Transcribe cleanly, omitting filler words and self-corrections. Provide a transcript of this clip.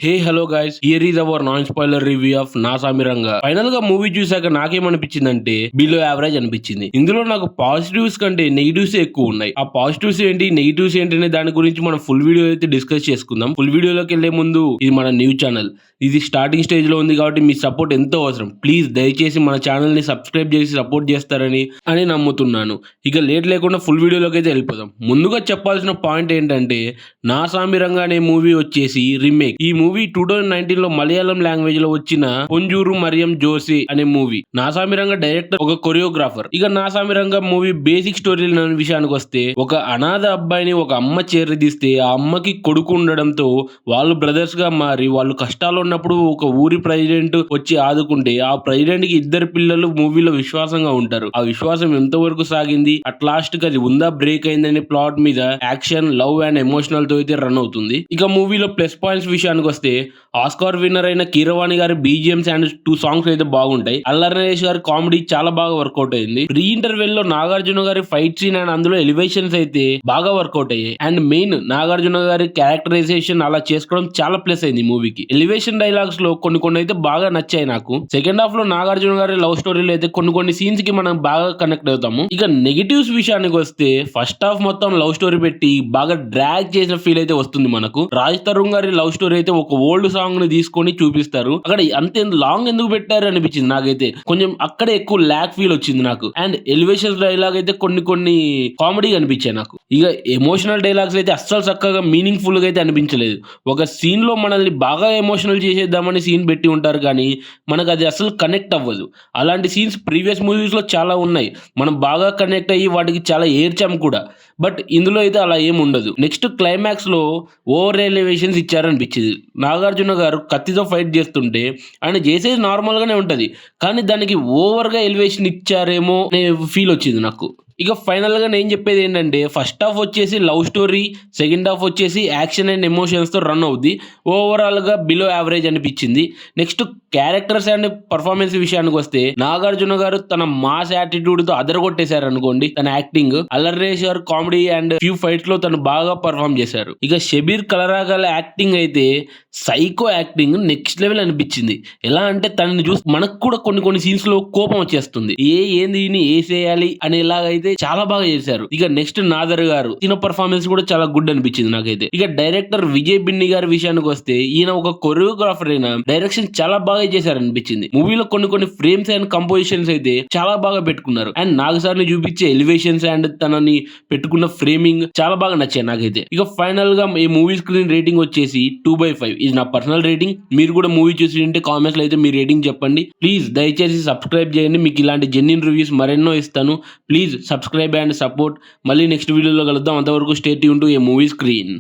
Hey hello guys, here is our non spoiler review of నా సామిరంగా. Final గా movie చూసాక నాకేమనిపించిందంటే బిలో యావరేజ్ అనిపించింది. ఇందులో నాకు పాజిటివ్స్ కంటే నెగిటివ్స్ ఎక్కువ ఉన్నాయి. ఆ పాజిటివ్స్ ఏంటి, నెగిటివ్స్ ఏంటి అనే దాని గురించి మనం ఫుల్ వీడియో అయితే డిస్కస్ చేసుకుందాం. ఫుల్ వీడియోలోకి వెళ్లే ముందు ఇది మన న్యూస్ ఛానల్, ఇది స్టార్టింగ్ స్టేజ్ లో ఉంది కాబట్టి మీ సపోర్ట్ ఎంతో అవసరం. ప్లీజ్ దయచేసి మన ఛానల్ ని సబ్స్క్రైబ్ చేసి సపోర్ట్ చేస్తారని నమ్ముతున్నాను. ఇక లేట్ లేకుండా ఫుల్ వీడియోలోకి అయితే వెళ్ళిపోదాం. ముందుగా చెప్పాల్సిన పాయింట్ ఏంటంటే నా సామిరంగా అనే మూవీ వచ్చేసి రీమేక్. ఈ మూవీ 2019 లో మలయాళం లాంగ్వేజ్ లో వచ్చిన పొంజూరు మరియం జోసి అనే మూవీ. నాసామిరంగా డైరెక్టర్ ఒక కొరియోగ్రాఫర్. ఇక నాసామిరంగా మూవీ బేసిక్ స్టోరీ విషయానికి వస్తే, ఒక అనాథ అబ్బాయిని ఒక అమ్మ చేరదీస్తే ఆ అమ్మకి కొడుకు ఉండడంతో వాళ్ళు బ్రదర్స్ గా మారి వాళ్ళు కష్టాలు ఉన్నప్పుడు ఒక ఊరి ప్రెసిడెంట్ వచ్చి ఆదుకుంటే ఆ ప్రెసిడెంట్ కి ఇద్దరు పిల్లలు మూవీలో విశ్వాసంగా ఉంటారు. ఆ విశ్వాసం ఎంతవరకు సాగింది, అట్ లాస్ట్ కి అది ఉందా బ్రేక్ అయిందనే ప్లాట్ మీద యాక్షన్, లవ్ అండ్ ఎమోషనల్ తో అయితే రన్ అవుతుంది. ఇక మూవీలో ప్లస్ పాయింట్స్ విషయానికి వస్తే, ఆస్కార్ విన్నర్ అయిన కీరవాణి గారి బీజిఎంస్ అండ్ 2 సాంగ్స్ అయితే బాగుంటాయి. అల్లరి నరేష్ గారి కామెడీ చాలా బాగా వర్కౌట్ అయింది. ప్రీ ఇంటర్వెల్ లో నాగార్జున గారి ఫైట్ సీన్ అండ్ అందులో ఎలివేషన్స్ అయితే బాగా వర్కౌట్ అయ్యాయి. అండ్ మెయిన్ నాగార్జున గారి క్యారెక్టరైజేషన్ అలా చేసుకోవడం చాలా ప్లస్ అయింది మూవీకి. ఎలివేషన్ డైలాగ్స్ లో కొన్ని అయితే బాగా నచ్చాయి నాకు. సెకండ్ హాఫ్ లో నాగార్జున గారి లవ్ స్టోరీలో అయితే కొన్ని సీన్స్ కి మనం బాగా కనెక్ట్ అవుతాము. ఇక నెగిటివ్స్ విషయానికి వస్తే, ఫస్ట్ హాఫ్ మొత్తం లవ్ స్టోరీ పెట్టి బాగా డ్రాగ్ చేసిన ఫీల్ అయితే వస్తుంది మనకు. రాజ్ తరుణ్ గారి లవ్ స్టోరీ అయితే ఒక ఓల్డ్ సాంగ్ ని తీసుకొని చూపిస్తారు. అక్కడ అంతే లాంగ్ ఎందుకు పెట్టారు అనిపించింది నాకైతే. కొంచెం అక్కడే ఎక్కువ ల్యాక్ ఫీల్ వచ్చింది నాకు. అండ్ ఎలివేషన్ డైలాగ్ అయితే కొన్ని కామెడీ అనిపించాయి నాకు. ఇక ఎమోషనల్ డైలాగ్స్ అయితే అస్సలు చక్కగా మీనింగ్ ఫుల్ గా అయితే అనిపించలేదు. ఒక సీన్ లో మనల్ని బాగా ఎమోషనల్ చేసేద్దామని సీన్ పెట్టి ఉంటారు కానీ మనకు అది అసలు కనెక్ట్ అవ్వదు. అలాంటి సీన్స్ ప్రీవియస్ మూవీస్ లో చాలా ఉన్నాయి. మనం బాగా కనెక్ట్ అయ్యి వాటికి చాలా ఏడ్చాం కూడా. బట్ ఇందులో అయితే అలా ఏమి ఉండదు. నెక్స్ట్ క్లైమాక్స్ లో ఓవర్ ఎలివేషన్స్ ఇచ్చారనిపించింది. నాగార్జున గారు కత్తితో ఫైట్ చేస్తుంటే ఆయన చేసేది నార్మల్ గానే ఉంటది, కానీ దానికి ఓవర్ గా ఎలివేషన్ ఇచ్చారేమో అనే ఫీల్ వచ్చింది నాకు. ఇక ఫైనల్ గా నేను చెప్పేది ఏంటంటే, ఫస్ట్ హాఫ్ వచ్చేసి లవ్ స్టోరీ, సెకండ్ హాఫ్ వచ్చేసి యాక్షన్ అండ్ ఎమోషన్స్ తో రన్ అవుద్ది. ఓవరాల్ గా బిలో యావరేజ్ అనిపించింది. నెక్స్ట్ క్యారెక్టర్స్ అండ్ పర్ఫార్మెన్స్ విషయానికి వస్తే, నాగార్జున గారు తన మాస్ యాటిట్యూడ్ తో అదరగొట్టేశారు అనుకోండి. తన యాక్టింగ్, అల్లరేష్ గారు కామెడీ అండ్ ఫ్యూ ఫైట్స్ లో తను బాగా పర్ఫార్మ్ చేశారు. ఇక షబీర్ కలరాగల యాక్టింగ్ అయితే సైకో యాక్టింగ్ నెక్స్ట్ లెవెల్ అనిపించింది. ఎలా అంటే తనని చూసి మనకు కూడా కొన్ని సీన్స్ లో కోపం వచ్చేస్తుంది. ఏంది వేసేయాలి అనేలాగా అయితే చాలా బాగా చేశారు. ఇక నెక్స్ట్ నాదర్ గారు ఈయన పర్ఫార్మెన్స్ కూడా చాలా గుడ్ అనిపించింది నాకైతే. ఇక డైరెక్టర్ విజయ్ బిన్ని గారి విషయానికి వస్తే, ఈయన ఒక కొరియోగ్రాఫర్ అయినా డైరెక్షన్ చాలా బాగా చేశారు అనిపించింది. మూవీలో కొన్ని ఫ్రేమ్స్ అండ్ కంపోజిషన్స్ అయితే చాలా బాగా పెట్టుకున్నారు. అండ్ నాగసార్ ని చూపించే ఎలివేషన్స్ అండ్ తనని పెట్టుకున్న ఫ్రేమింగ్ చాలా బాగా నచ్చాయి నాకైతే. ఇక ఫైనల్ గా ఈ మూవీ స్క్రీన్ రేటింగ్ వచ్చేసి 2/5. ఇది నా పర్సనల్ రేటింగ్. మీరు కూడా మూవీ చూసి ఉంటే కామెంట్స్ లో అయితే మీ రేటింగ్ చెప్పండి. ప్లీజ్ దయచేసి సబ్స్క్రైబ్ చేయండి. మీకు ఇలాంటి జెన్యూన్ రివ్యూస్ మరెన్నో ఇస్తాను. Please subscribe and support. మళ్ళీ నెక్స్ట్ వీడియోలో కలుద్దాం. అంతవరకు stay tune to A movie screen.